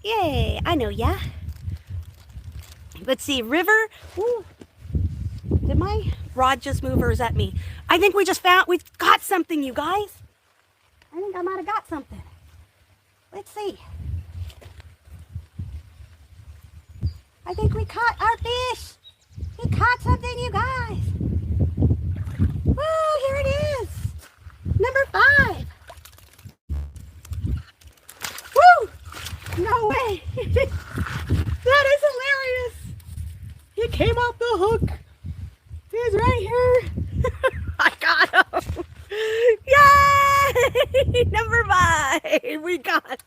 Yay, I know ya. Let's see, River. Ooh. Did my rod just move or is that me? I think we've got something, you guys. I think I might have got something. Let's see. I think we caught our fish. We caught something, you guys. Woo, here it is. Number 5. Woo! No way. That is hilarious. He came off the hook. He's right here. I got him. Yay! Number 5. We got